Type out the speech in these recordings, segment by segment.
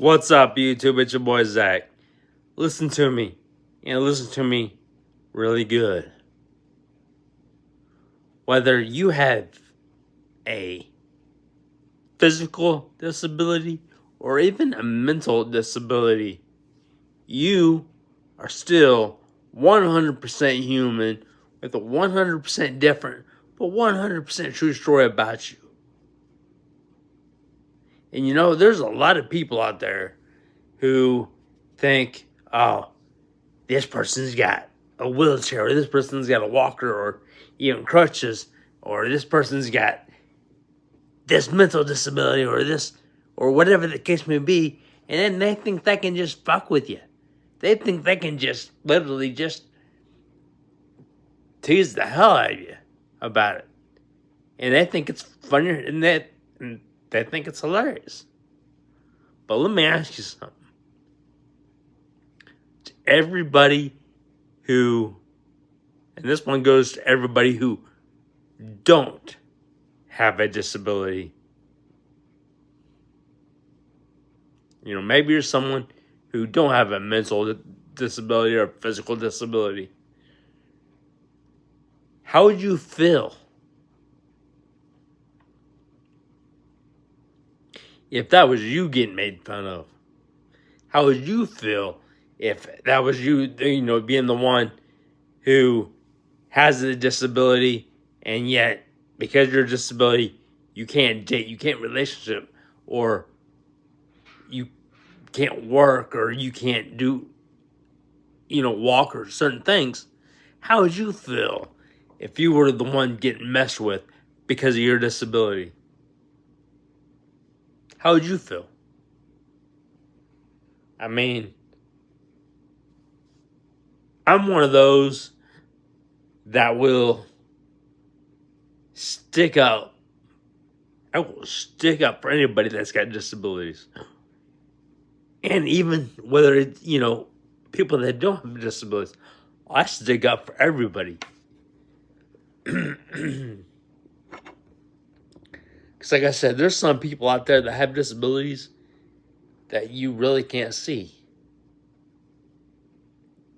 What's up, YouTube? It's your boy Zach. Listen to me, and listen to me really good. Whether you have a physical disability or even a mental disability, you are still 100% human with a 100% different but 100% true story about you. And you know, there's a lot of people out there who think, oh, this person's got a wheelchair, or this person's got a walker, or even crutches, or this person's got this mental disability, or this, or whatever the case may be, and then they think they can just fuck with you. They think they can just literally just tease the hell out of you about it. And they think it's funny, and they think it's hilarious. But let me ask you something. To everybody who, and this one goes to everybody who don't have a disability. You know, maybe you're someone who don't have a mental disability or a physical disability. How would you feel if that was you getting made fun of? How would you feel if that was you, being the one who has a disability, and yet because of your disability, you can't date, you can't relationship, or you can't work, or you can't do, walk or certain things? How would you feel if you were the one getting messed with because of your disability? How would you feel? I mean, I'm one of those that will stick up. I will stick up for anybody that's got disabilities. And even whether it's, people that don't have disabilities, I stick up for everybody. Because like I said, there's some people out there that have disabilities that you really can't see.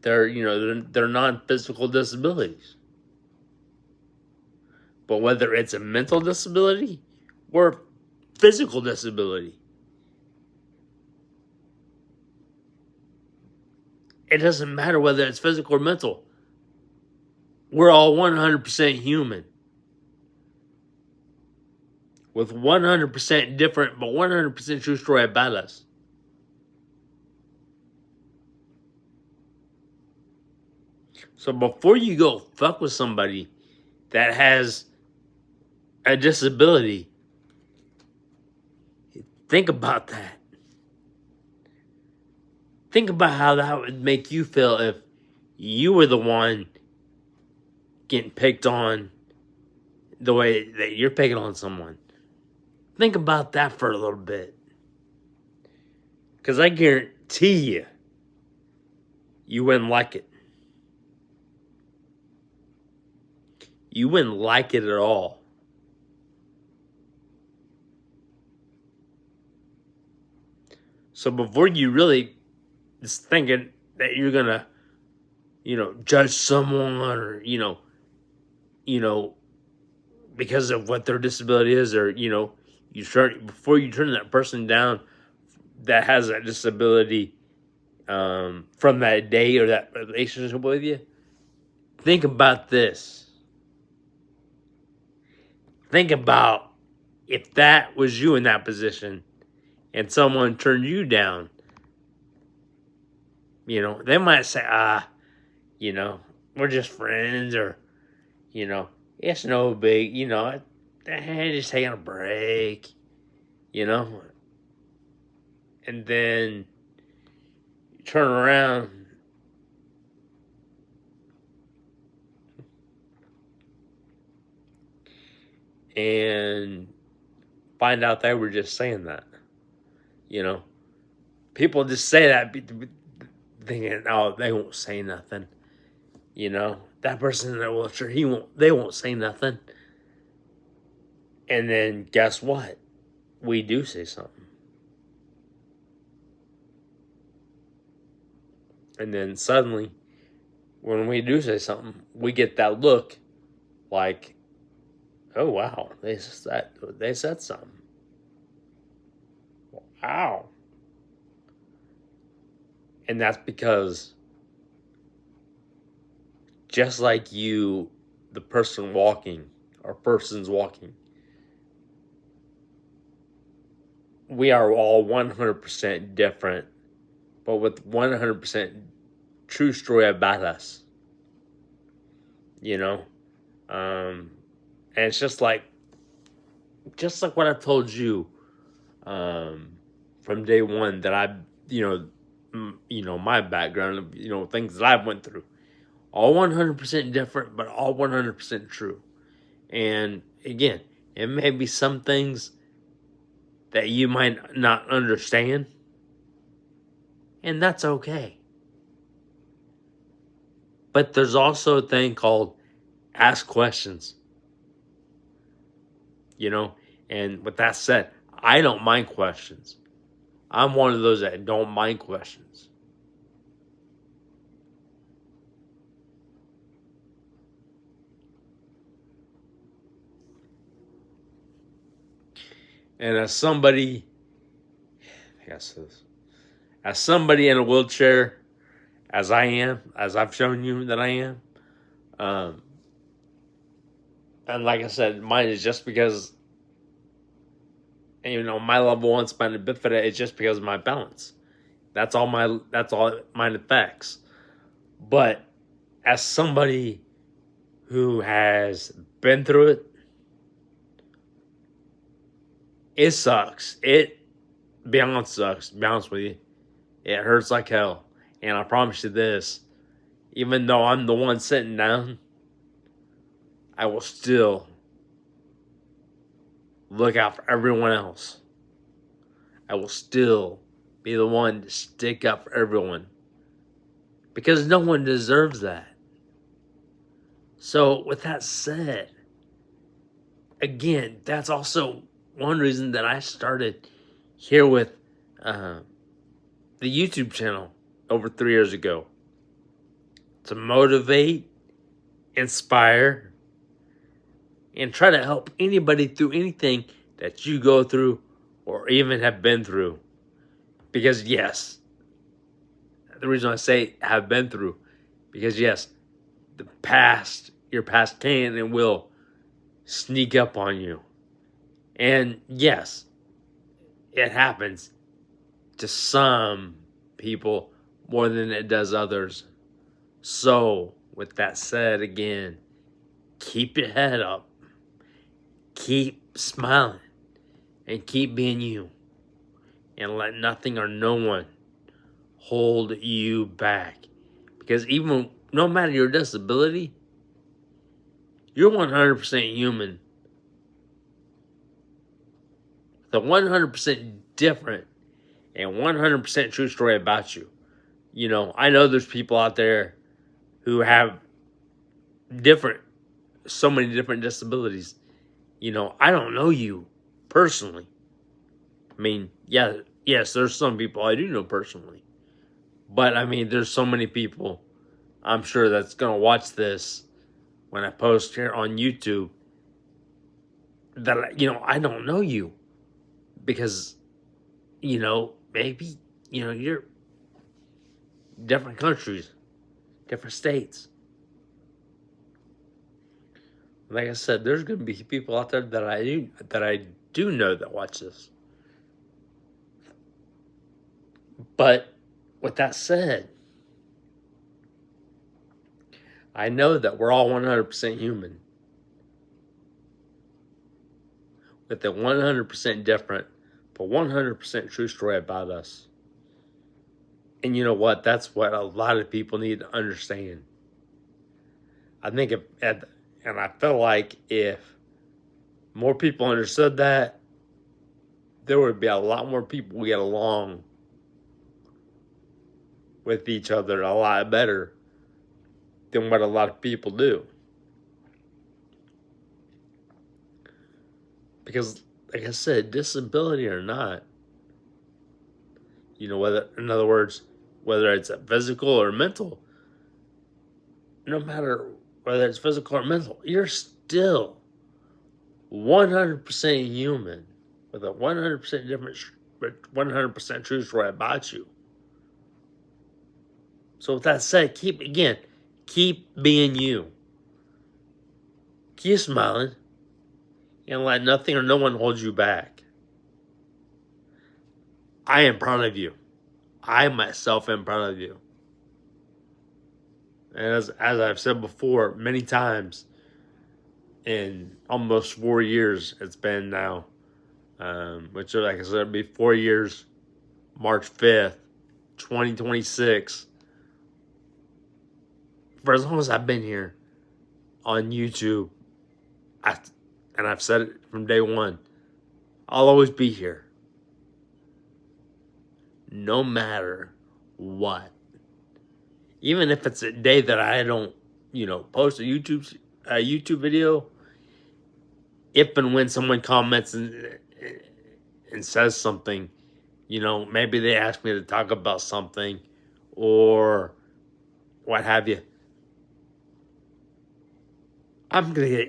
They're non-physical disabilities. But whether it's a mental disability or physical disability, it doesn't matter whether it's physical or mental. We're all 100% human. With 100% different, but 100% true story about us. So before you go fuck with somebody that has a disability, think about that. Think about how that would make you feel if you were the one getting picked on the way that you're picking on someone. Think about that for a little bit. Because I guarantee you wouldn't like it. You wouldn't like it at all. So before you really is thinking that you're gonna, judge someone, or because of what their disability is, or before you turn that person down that has that disability from that day or that relationship with you, think about this. Think about if that was you in that position and someone turned you down. They might say, we're just friends, or, it's no big, just taking a break, and then you turn around and find out they were just saying that. People just say that thinking, oh, they won't say nothing. That person in that wheelchair, they won't say nothing. And then guess what? We do say something. And then suddenly, when we do say something, we get that look like, oh wow, they said something. Wow. And that's because just like you, the person walking or persons walking, we are all 100% different, but with 100% true story about us. You know, and it's just like what I've told you from day one that I, my background, things that I've went through, all 100% different, but all 100% true. And again, it may be some things that you might not understand, and that's okay. But there's also a thing called ask questions, and with that said, I don't mind questions. I'm one of those that don't mind questions. And as somebody, as somebody in a wheelchair, as I've shown you that I am, um, and like I said, mine is just because, my level 1 spina bifida is just because of my balance. That's all mine affects. But as somebody who has been through it, it sucks. Balance sucks, to be honest with you. It hurts like hell. And I promise you this, even though I'm the one sitting down, I will still look out for everyone else. I will still be the one to stick up for everyone. Because no one deserves that. So, with that said, again, that's also one reason that I started here with the YouTube channel over 3 years ago. To motivate, inspire, and try to help anybody through anything that you go through or even have been through. Because yes, the reason I say have been through, because yes, your past can and will sneak up on you. And yes, it happens to some people more than it does others. So, with that said, again, keep your head up, keep smiling, and keep being you. And let nothing or no one hold you back. Because even no matter your disability, you're 100% human. The 100% different and 100% true story about you. I know there's people out there who have so many different disabilities. I don't know you personally. I mean, yes, there's some people I do know personally. But I mean, there's so many people I'm sure that's going to watch this when I post here on YouTube that, I don't know you. Because, maybe, you're different countries, different states. Like I said, there's going to be people out there that I do know that watch this. But with that said, I know that we're all 100% human. With a 100% different, but 100% true story about us. And you know what? That's what a lot of people need to understand. I think and I feel like if more people understood that, there would be a lot more people who get along with each other a lot better than what a lot of people do. Because, like I said, disability or not, whether, in other words, whether it's physical or mental, no matter whether it's physical or mental, you're still 100% human with a 100% different, 100% true story about you. So with that said, keep being you. Keep smiling and let nothing or no one hold you back. I am proud of you. I myself am proud of you. And as I've said before many times, in almost 4 years it's been now, which like I said, it'll be 4 years, March 5th, 2026. For as long as I've been here on YouTube, and I've said it from day one, I'll always be here. No matter what. Even if it's a day that I don't, post a YouTube video, if and when someone comments and says something, maybe they ask me to talk about something or what have you, I'm gonna,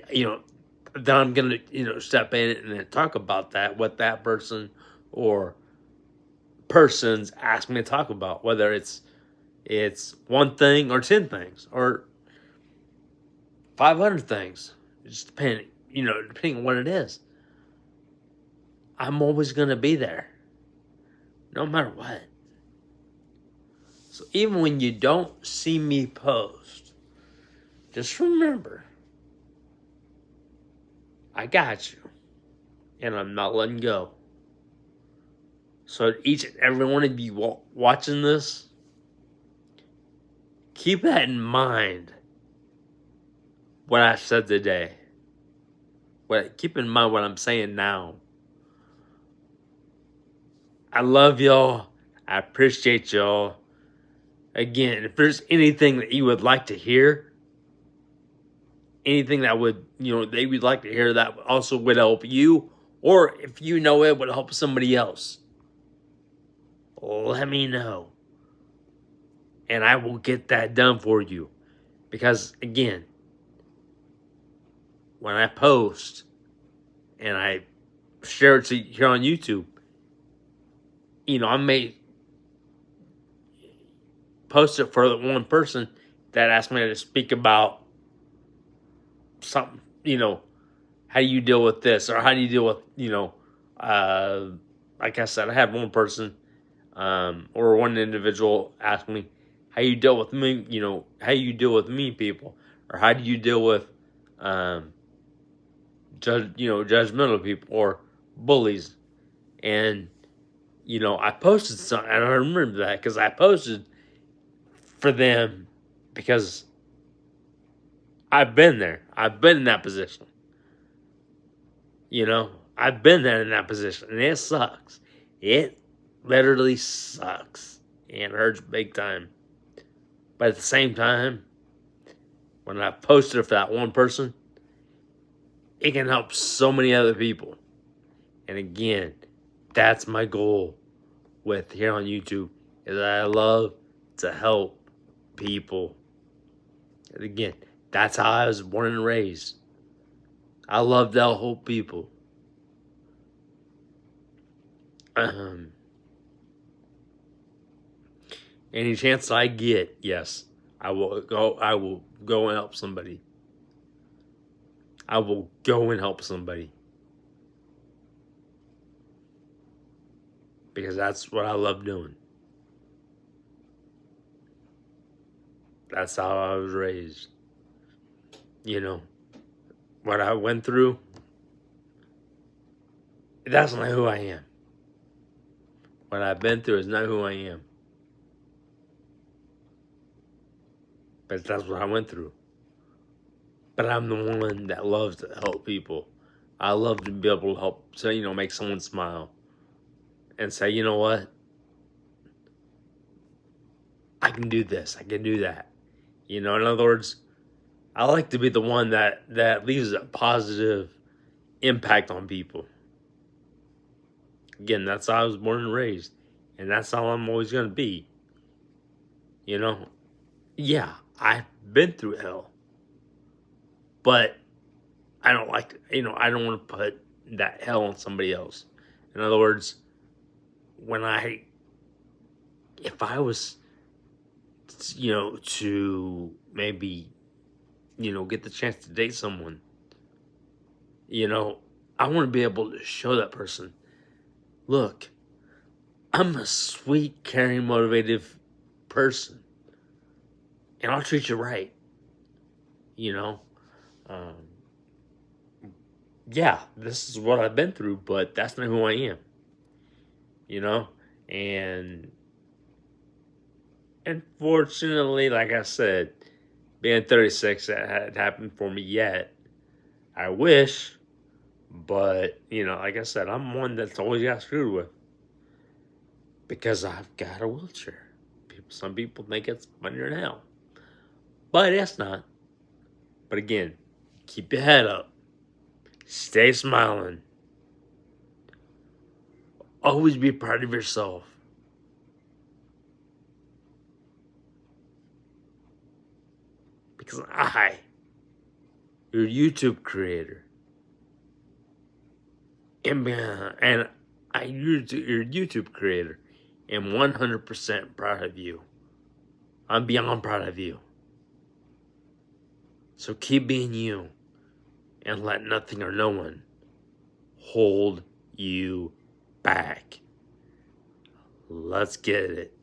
then I'm gonna, step in and talk about that, what that person or persons ask me to talk about, whether it's one thing or 10 things or 500 things, just depending on what it is. I'm always gonna be there, no matter what. So even when you don't see me post, just remember, I got you, and I'm not letting go. So each and every one of you watching this, keep that in mind. What I said today. Keep in mind what I'm saying now. I love y'all. I appreciate y'all. Again, if there's anything that you would like to hear, anything that would, they would like to hear that also would help you, or if you know it would help somebody else, let me know. And I will get that done for you. Because, again, when I post and I share it here on YouTube, I may post it for one person that asked me to speak about something, how do you deal with this? Or how do you deal with, like I said, I had one person or one individual ask me, how you deal with me, how you deal with mean people? Or how do you deal with judgmental people or bullies? And, I posted something, and I remember that because I posted for them because I've been there. I've been in that position. I've been there in that position, and it sucks. It literally sucks and hurts big time. But at the same time, when I posted it for that one person, it can help so many other people. And again, that's my goal with here on YouTube, is that I love to help people. And again, that's how I was born and raised. I love to help people. Any chance I get, yes, I will go and help somebody. I will go and help somebody. Because that's what I love doing. That's how I was raised. What I went through, that's not who I am. What I've been through is not who I am. But that's what I went through. But I'm the one that loves to help people. I love to be able to help, make someone smile. And say, you know what? I can do this. I can do that. In other words, I like to be the one that leaves a positive impact on people. Again, that's how I was born and raised. And that's how I'm always going to be. You know, yeah, I've been through hell, but I don't like, I don't want to put that hell on somebody else. In other words, if I was, to maybe, get the chance to date someone, you know, I want to be able to show that person, look, I'm a sweet, caring, motivated person, and I'll treat you right, you know? Um, yeah, this is what I've been through, but that's not who I am, you know? And unfortunately, like I said, being 36, that had happened for me yet. I wish, but, like I said, I'm one that's always got screwed with because I've got a wheelchair. Some people think it's funnier than hell, but it's not. But again, keep your head up, stay smiling, always be proud of yourself. Because your YouTube creator, and your YouTube creator, am 100% proud of you. I'm beyond proud of you. So keep being you and let nothing or no one hold you back. Let's get it.